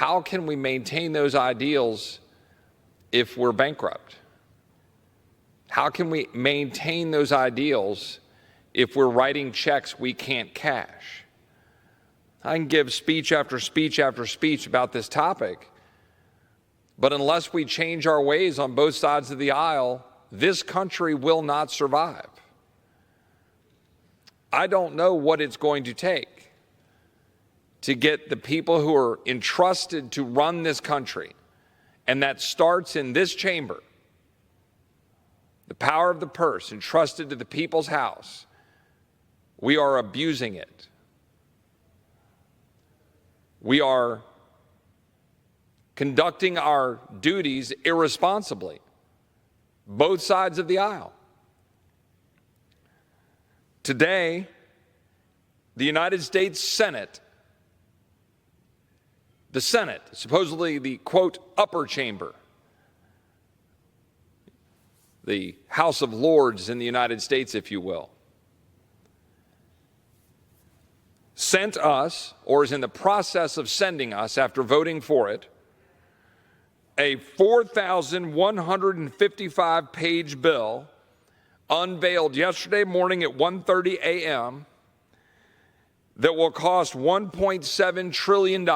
how can we maintain those ideals if we're bankrupt? How can we maintain those ideals if we're writing checks we can't cash? I can give speech after speech after speech about this topic, but unless we change our ways on both sides of the aisle, this country will not survive. I don't know what it's going to take to get the people who are entrusted to run this country, and that starts in this chamber, the power of the purse entrusted to the people's house. We are abusing it. We are conducting our duties irresponsibly, both sides of the aisle. Today, the United States Senate, supposedly the, quote, upper chamber, the House of Lords in the United States, if you will, sent us, or is in the process of sending us after voting for it, a 4,155-page bill unveiled yesterday morning at 1:30 a.m. that will cost $1.7 trillion.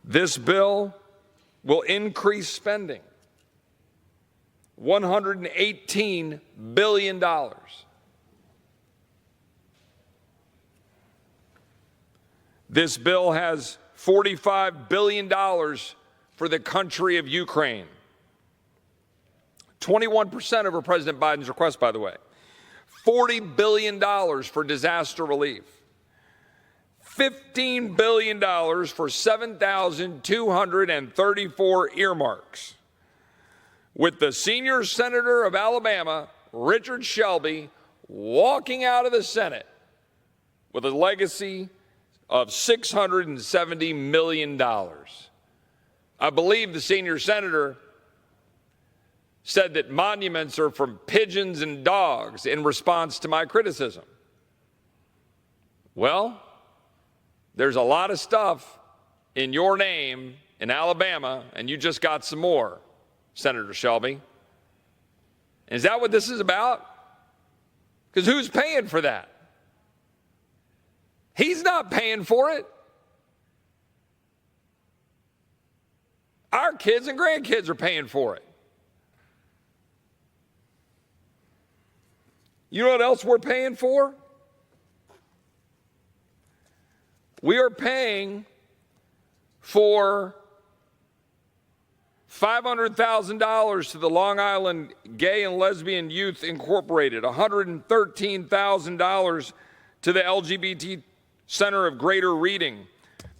This bill will increase spending $118 billion. This bill has $45 billion for the country of Ukraine. 21% over President Biden's request, by the way. $40 billion for disaster relief. $15 billion for 7,234 earmarks, with the senior senator of Alabama, Richard Shelby, walking out of the Senate with a legacy of $670 million. I believe the senior senator said that monuments are from pigeons and dogs in response to my criticism. Well, there's a lot of stuff in your name in Alabama, and you just got some more, Senator Shelby. Is that what this is about? Because who's paying for that? He's not paying for it. Our kids and grandkids are paying for it. You know what else we're paying for? We are paying for $500,000 to the Long Island Gay and Lesbian Youth Incorporated, $113,000 to the LGBT Center of Greater Reading,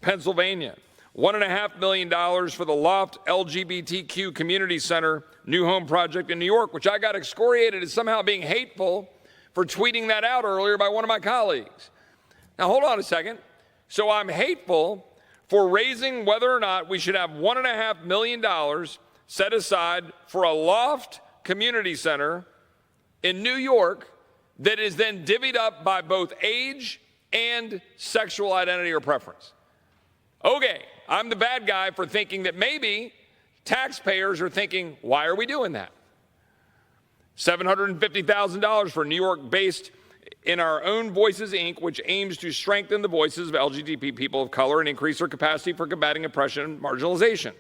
Pennsylvania, $1.5 million for the Loft LGBTQ Community Center New Home Project in New York, which I got excoriated as somehow being hateful for tweeting that out earlier by one of my colleagues. Now, hold on a second. So I'm hateful for raising whether or not we should have $1.5 million set aside for a Loft community center in New York that is then divvied up by both age and sexual identity or preference. Okay, I'm the bad guy for thinking that maybe taxpayers are thinking, why are we doing that? $750,000 for New York-based In Our Own Voices, Inc., which aims to strengthen the voices of LGBT people of color and increase their capacity for combating oppression and marginalization.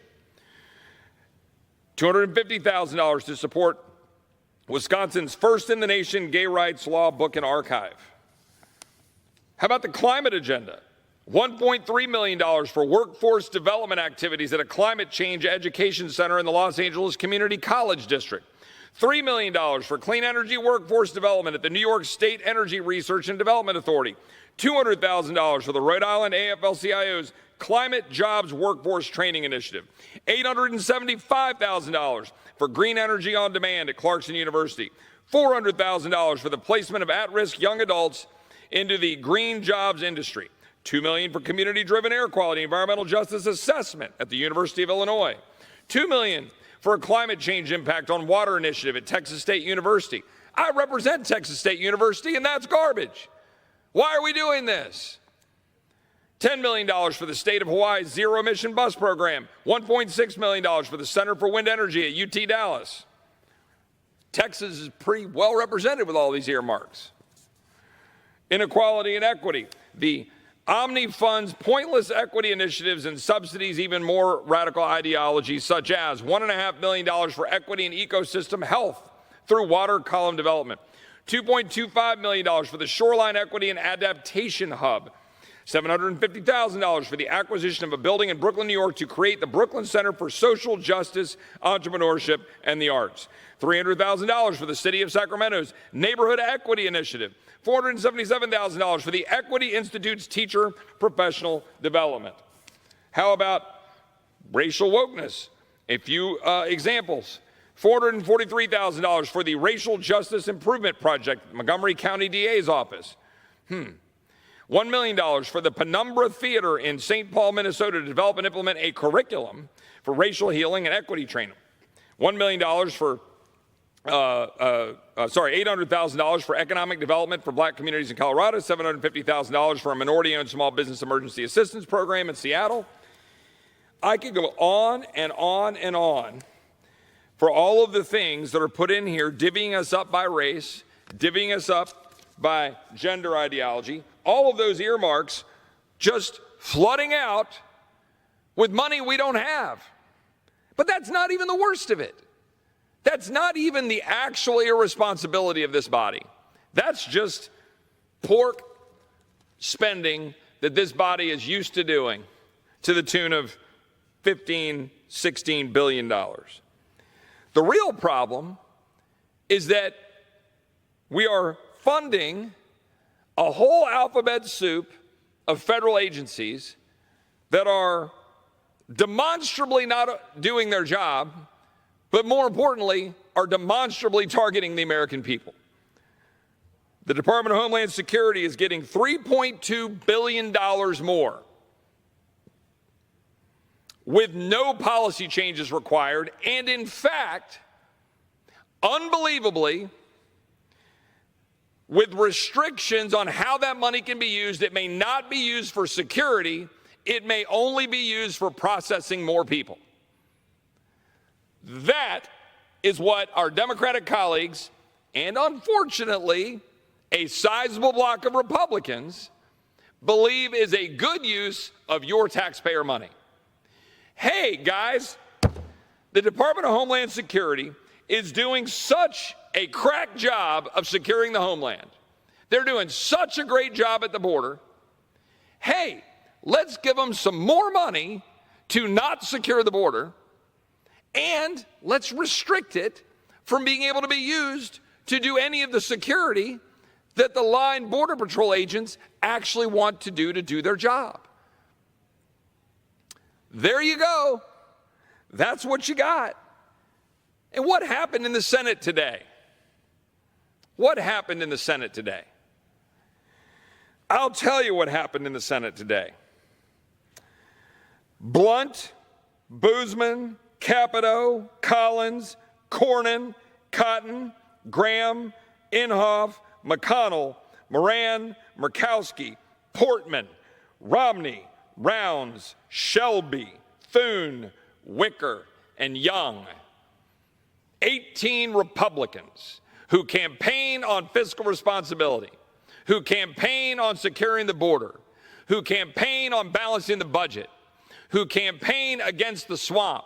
$250,000 to support Wisconsin's first-in-the-nation gay rights law book and archive. How about the climate agenda? $1.3 million for workforce development activities at a climate change education center in the Los Angeles Community College District. $3 million for clean energy workforce development at the New York State Energy Research and Development Authority. $200,000 for the Rhode Island AFL-CIO's Climate Jobs Workforce Training Initiative. $875,000 for green energy on demand at Clarkson University. $400,000 for the placement of at-risk young adults into the green jobs industry. $2 million for community-driven air quality environmental justice assessment at the University of Illinois. $2 million for a climate change impact on water initiative at Texas State University. I represent Texas State University, and that's garbage. Why are we doing this? $10 million for the state of Hawaii's zero-emission bus program, $1.6 million for the Center for Wind Energy at UT Dallas. Texas is pretty well represented with all these earmarks. Inequality and equity. The Omni funds pointless equity initiatives and subsidies even more radical ideologies, such as $1.5 million for equity and ecosystem health through water column development, $2.25 million for the Shoreline Equity and Adaptation Hub, $750,000 for the acquisition of a building in Brooklyn, New York to create the Brooklyn Center for Social Justice, Entrepreneurship, and the Arts, $300,000 for the City of Sacramento's Neighborhood Equity Initiative, $477,000 for the Equity Institute's Teacher Professional Development. How about racial wokeness? A few examples. $443,000 for the Racial Justice Improvement Project, Montgomery County DA's office. $1 million for the Penumbra Theater in St. Paul, Minnesota to develop and implement a curriculum for racial healing and equity training. $1 million for, $800,000 for economic development for black communities in Colorado, $750,000 for a minority-owned small business emergency assistance program in Seattle. I could go on and on and on for all of the things that are put in here, divvying us up by race, divvying us up by gender ideology, all of those earmarks just flooding out with money we don't have. But that's not even the worst of it. That's not even the actual irresponsibility of this body. That's just pork spending that this body is used to doing to the tune of $15, $16 billion. The real problem is that we are funding a whole alphabet soup of federal agencies that are demonstrably not doing their job, but more importantly, are demonstrably targeting the American people. The Department of Homeland Security is getting $3.2 billion more with no policy changes required, and in fact, unbelievably, with restrictions on how that money can be used. It may not be used for security. It may only be used for processing more people. That is what our Democratic colleagues, and unfortunately, a sizable block of Republicans, believe is a good use of your taxpayer money. Hey, guys, the Department of Homeland Security is doing such a crack job of securing the homeland. They're doing such a great job at the border. Hey, let's give them some more money to not secure the border, and let's restrict it from being able to be used to do any of the security that the line Border Patrol agents actually want to do their job. There you go. That's what you got. And what happened in the Senate today? What happened in the Senate today? I'll tell you what happened in the Senate today. Blunt, Boozman, Capito, Collins, Cornyn, Cotton, Graham, Inhofe, McConnell, Moran, Murkowski, Portman, Romney, Rounds, Shelby, Thune, Wicker, and Young. 18 Republicans who campaign on fiscal responsibility, who campaign on securing the border, who campaign on balancing the budget, who campaign against the swamp,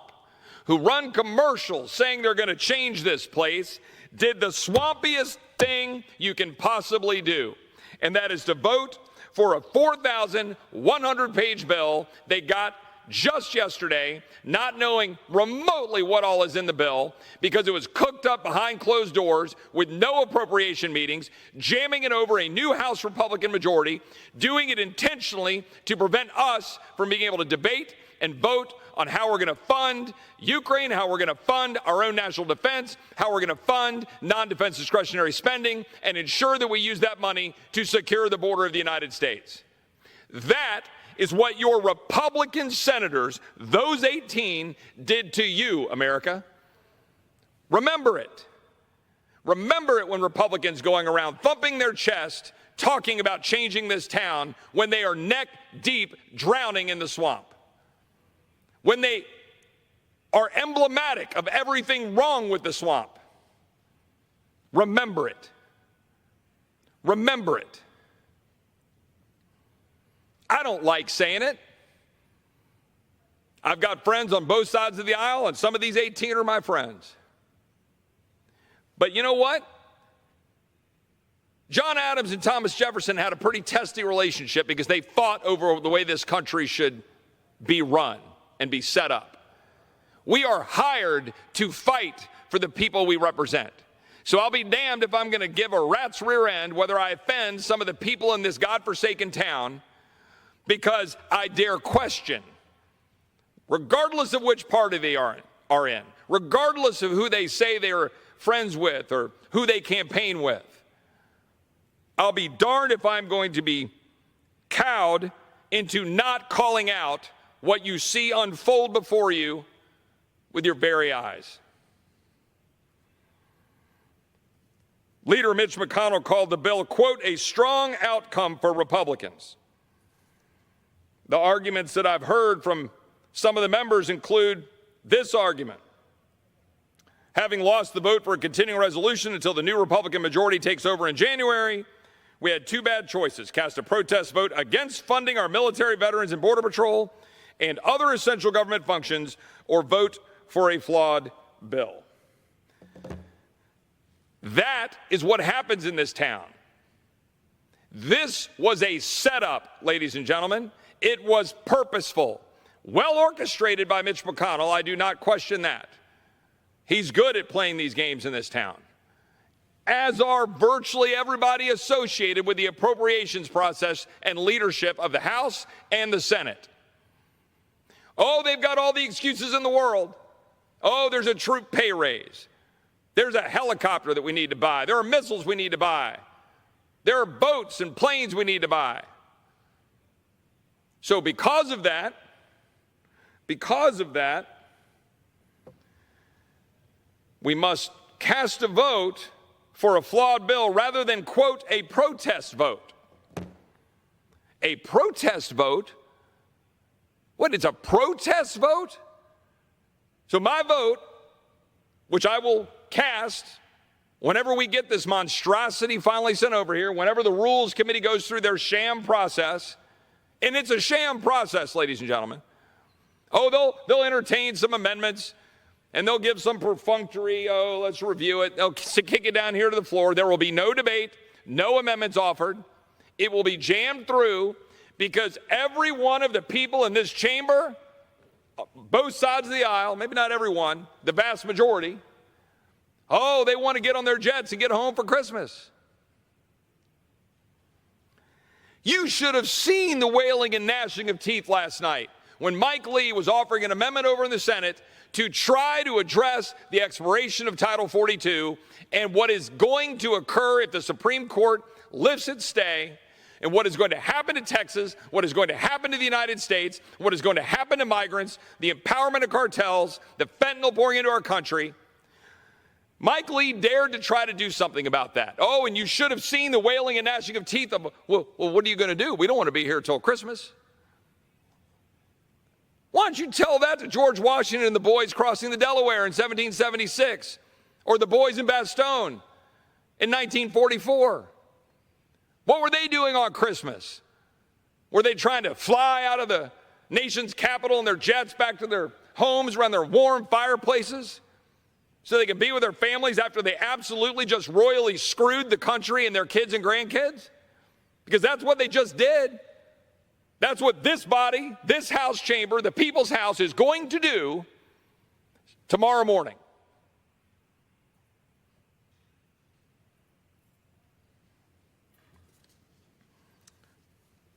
who run commercials saying they're going to change this place, did the swampiest thing you can possibly do, and that is to vote for a 4,100-page bill they got just yesterday, not knowing remotely what all is in the bill, because it was cooked up behind closed doors with no appropriation meetings, jamming it over a new House Republican majority, doing it intentionally to prevent us from being able to debate and vote on how we're going to fund Ukraine, how we're going to fund our own national defense, how we're going to fund non-defense discretionary spending, and ensure that we use that money to secure the border of the United States. That is what your Republican senators, those 18, did to you, America. Remember it. Remember it when Republicans going around thumping their chest, talking about changing this town when they are neck deep drowning in the swamp. When they are emblematic of everything wrong with the swamp. Remember it. Remember it. I don't like saying it. I've got friends on both sides of the aisle, and some of these 18 are my friends. But you know what? John Adams and Thomas Jefferson had a pretty testy relationship because they fought over the way this country should be run and be set up. We are hired to fight for the people we represent. So I'll be damned if I'm going to give a rat's rear end whether I offend some of the people in this godforsaken town because I dare question, regardless of which party they are in, regardless of who they say they're friends with or who they campaign with. I'll be darned if I'm going to be cowed into not calling out what you see unfold before you with your very eyes. Leader Mitch McConnell called the bill, quote, a strong outcome for Republicans. The arguments that I've heard from some of the members include this argument. Having lost the vote for a continuing resolution until the new Republican majority takes over in January, we had two bad choices: cast a protest vote against funding our military, veterans, and Border Patrol and other essential government functions, or vote for a flawed bill. That is what happens in this town. This was a setup, ladies and gentlemen. It was purposeful, well orchestrated by Mitch McConnell. I do not question that. He's good at playing these games in this town, as are virtually everybody associated with the appropriations process and leadership of the House and the Senate. Oh, they've got all the excuses in the world. Oh, there's a troop pay raise. There's a helicopter that we need to buy. There are missiles we need to buy. There are boats and planes we need to buy. So because of that, we must cast a vote for a flawed bill rather than, quote, a protest vote. A protest vote? What, it's a protest vote? So my vote, which I will cast whenever we get this monstrosity finally sent over here, whenever the Rules Committee goes through their sham process, and it's a sham process, ladies and gentlemen. Oh, they'll entertain some amendments, and they'll give some perfunctory, oh, let's review it. They'll kick it down here to the floor. There will be no debate, no amendments offered. It will be jammed through because every one of the people in this chamber, both sides of the aisle, maybe not everyone, the vast majority, oh, they want to get on their jets and get home for Christmas. You should have seen the wailing and gnashing of teeth last night when Mike Lee was offering an amendment over in the Senate to try to address the expiration of Title 42 and what is going to occur if the Supreme Court lifts its stay, and what is going to happen to Texas, what is going to happen to the United States, what is going to happen to migrants, the empowerment of cartels, the fentanyl pouring into our country. Mike Lee dared to try to do something about that. Oh, and you should have seen the wailing and gnashing of teeth of, well, what are you going to do? We don't want to be here till Christmas. Why don't you tell that to George Washington and the boys crossing the Delaware in 1776, or the boys in Bastogne in 1944? What were they doing on Christmas? Were they trying to fly out of the nation's capital in their jets back to their homes around their warm fireplaces so they could be with their families after they absolutely just royally screwed the country and their kids and grandkids? Because that's what they just did. That's what this body, this House chamber, the People's House is going to do tomorrow morning.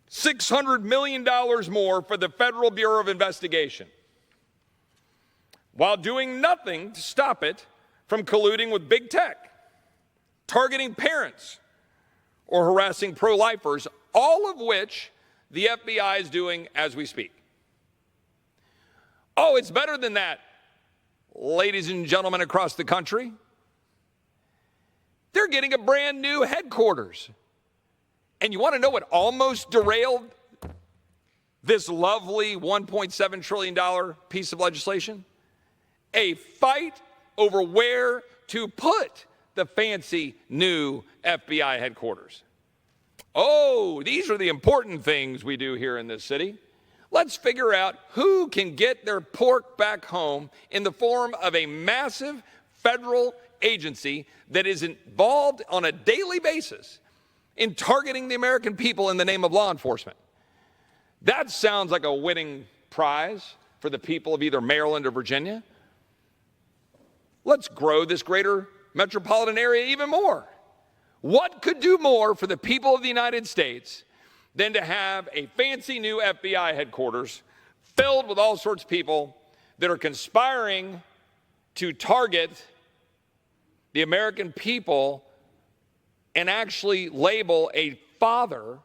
$600 million more for the Federal Bureau of Investigation, while doing nothing to stop it from colluding with big tech, targeting parents, or harassing pro-lifers, all of which the FBI is doing as we speak. Oh, it's better than that, ladies and gentlemen across the country. They're getting a brand new headquarters And you want to know what almost derailed this lovely $1.7 trillion piece of legislation? A fight over where to put the fancy new FBI headquarters. Oh, these are the important things we do here in this city. Let's figure out who can get their pork back home in the form of a massive federal agency that is involved on a daily basis in targeting the American people in the name of law enforcement. That sounds like a winning prize for the people of either Maryland or Virginia. Let's grow this greater metropolitan area even more. What could do more for the people of the United States than to have a fancy new FBI headquarters filled with all sorts of people that are conspiring to target the American people and actually label a father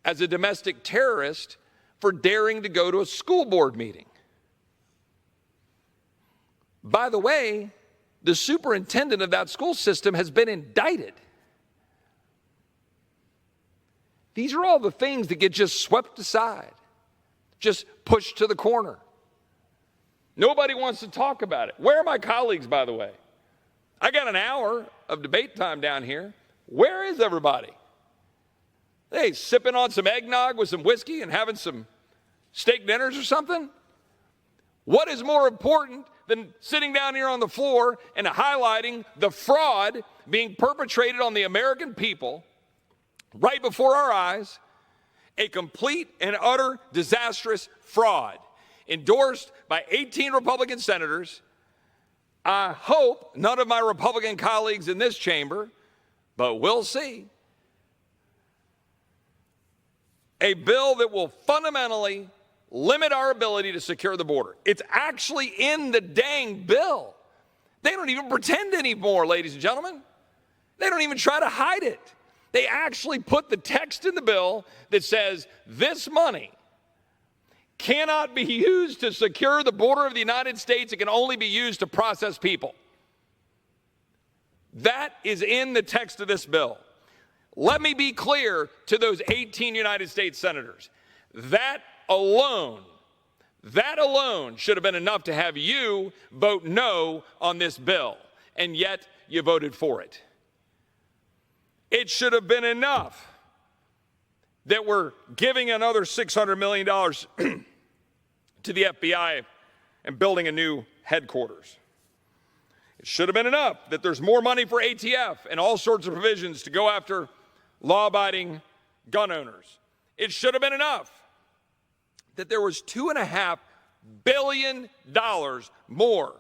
as a domestic terrorist for daring to go to a school board meeting? By the way, the superintendent of that school system has been indicted. These are all the things that get just swept aside, just pushed to the corner. Nobody wants to talk about it. Where are my colleagues, by the way? I got an hour of debate time down here. Where is everybody? Hey, sipping on some eggnog with some whiskey and having some steak dinners or something? What is more important than sitting down here on the floor and highlighting the fraud being perpetrated on the American people right before our eyes? A complete and utter disastrous fraud endorsed by 18 Republican senators. I hope none of my Republican colleagues in this chamber, but we'll see. A bill that will fundamentally limit our ability to secure the border. It's actually in the dang bill. They don't even pretend anymore, ladies and gentlemen. They don't even try to hide it. They actually put the text in the bill that says this money cannot be used to secure the border of the United States. It can only be used to process people. That is in the text of this bill. Let me be clear to those 18 United States senators. That alone should have been enough to have you vote no on this bill, and yet you voted for it. It should have been enough that we're giving another $600 million to the FBI and building a new headquarters. It should have been enough that there's more money for ATF and all sorts of provisions to go after law-abiding gun owners. It should have been enough that there was $2.5 billion more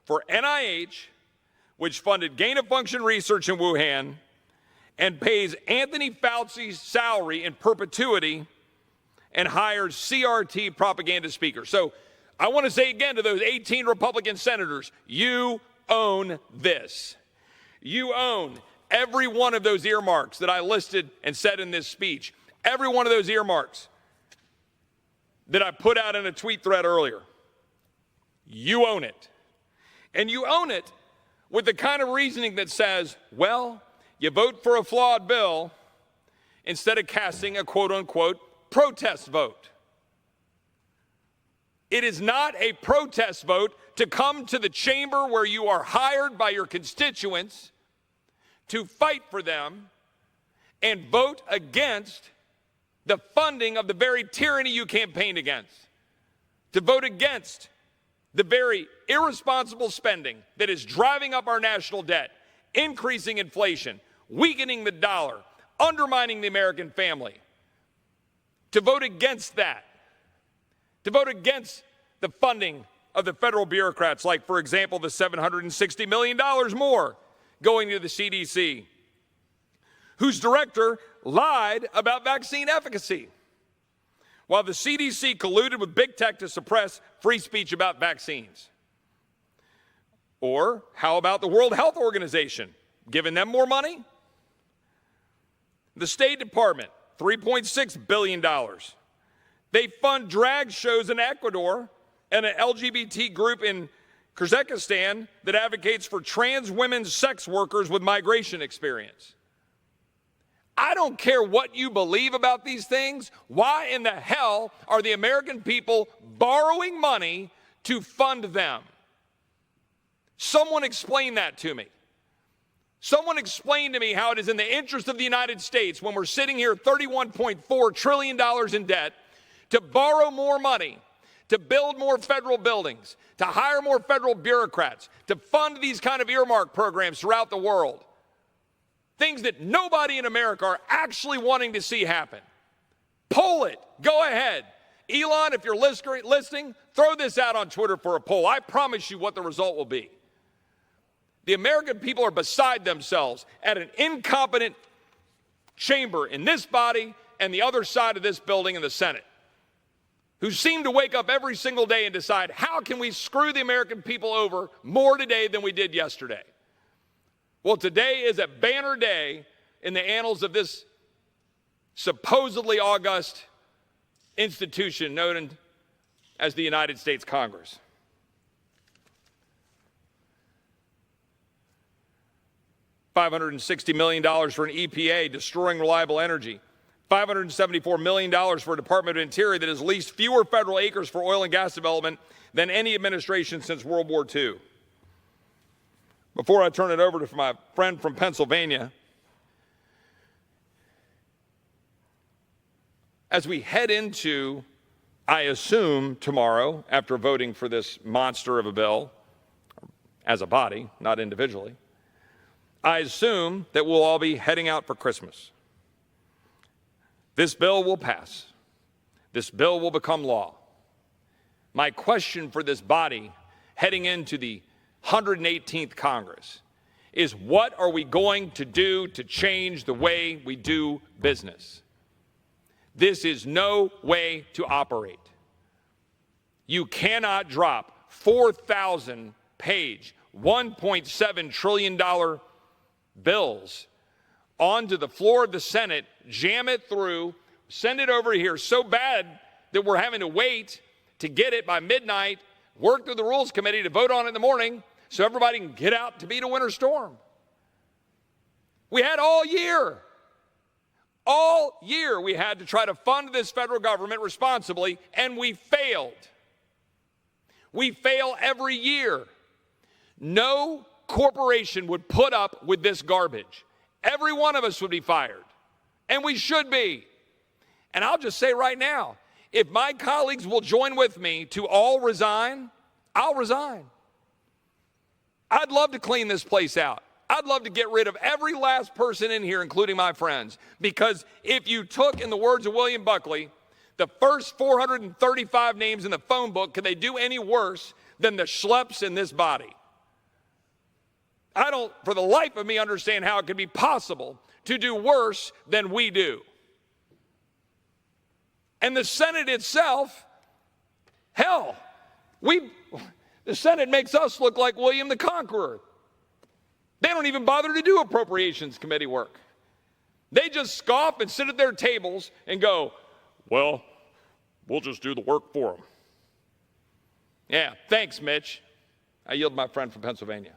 for NIH, which funded gain-of-function research in Wuhan and pays Anthony Fauci's salary in perpetuity and hires CRT propaganda speakers. So I want to say again to those 18 Republican senators, you own this. You own every one of those earmarks that I listed and said in this speech. Every one of those earmarks that I put out in a tweet thread earlier. You own it. And you own it with the kind of reasoning that says, well, you vote for a flawed bill instead of casting a quote-unquote protest vote. It is not a protest vote to come to the chamber where you are hired by your constituents to fight for them and vote against the funding of the very tyranny you campaigned against, to vote against the very irresponsible spending that is driving up our national debt, increasing inflation, weakening the dollar, undermining the American family. To vote against that, to vote against the funding of the federal bureaucrats, like, for example, the $760 million more going to the CDC, whose director lied about vaccine efficacy, while the CDC colluded with big tech to suppress free speech about vaccines. Or how about the World Health Organization, giving them more money? The State Department, $3.6 billion. They fund drag shows in Ecuador and an LGBT group in Kyrgyzstan that advocates for trans women sex workers with migration experience. I don't care what you believe about these things. Why in the hell are the American people borrowing money to fund them? Someone explain that to me. Someone explain to me how it is in the interest of the United States, when we're sitting here $31.4 trillion in debt, to borrow more money, to build more federal buildings, to hire more federal bureaucrats, to fund these kind of earmark programs throughout the world. Things that nobody in America are actually wanting to see happen. Poll it. Go ahead. Elon, if you're listening, throw this out on Twitter for a poll. I promise you what the result will be. The American people are beside themselves at an incompetent chamber in this body and the other side of this building in the Senate, who seem to wake up every single day and decide, how can we screw the American people over more today than we did yesterday? Well, today is a banner day in the annals of this supposedly august institution known as the United States Congress. $560 million for an EPA destroying reliable energy. $574 million for a Department of Interior that has leased fewer federal acres for oil and gas development than any administration since World War II. Before I turn it over to my friend from Pennsylvania, as we head into, I assume, tomorrow, after voting for this monster of a bill, as a body, not individually, I assume that we'll all be heading out for Christmas. This bill will pass. This bill will become law. My question for this body heading into the 118th Congress is, what are we going to do to change the way we do business? This is no way to operate. You cannot drop 4,000-page, $1.7 trillion bills onto the floor of the Senate, jam it through, send it over here so bad that we're having to wait to get it by midnight, work through the Rules Committee to vote on it in the morning so everybody can get out to beat a winter storm. We had all year we had to try to fund this federal government responsibly, and we failed. We fail every year. No corporation would put up with this garbage. Every one of us would be fired, and we should be. And I'll just say right now, if my colleagues will join with me to all resign, I'll resign. I'd love to clean this place out. I'd love to get rid of every last person in here, including my friends, because if you took, in the words of William Buckley, the first 435 names in the phone book, could they do any worse than the schleps in this body? I don't, for the life of me, understand how it could be possible to do worse than we do. And the Senate itself, hell, the Senate makes us look like William the Conqueror. They don't even bother to do Appropriations Committee work. They just scoff and sit at their tables and go, well, we'll just do the work for them. Yeah, thanks, Mitch. I yield to my friend from Pennsylvania.